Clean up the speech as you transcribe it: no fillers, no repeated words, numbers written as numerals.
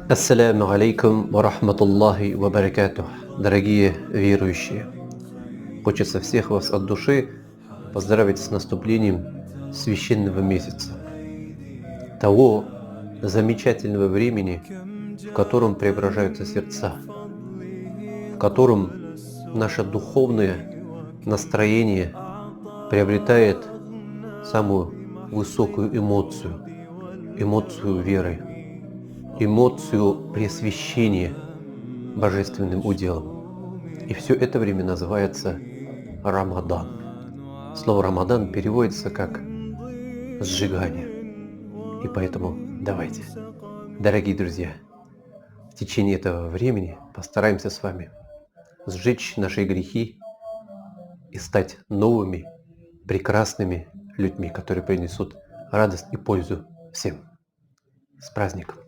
Ассаляму алейкум ва рахматуллахи ва баракатух. Дорогие верующие, хочется всех вас от души поздравить с наступлением священного месяца, того замечательного времени, в котором преображаются сердца, в котором наше духовное настроение приобретает самую высокую эмоцию веры, эмоцию пресвящения божественным уделом. И все это время называется Рамадан. Слово Рамадан переводится как сжигание. И поэтому давайте, дорогие друзья, в течение этого времени постараемся с вами сжечь наши грехи и стать новыми, прекрасными людьми, которые принесут радость и пользу всем. С праздником!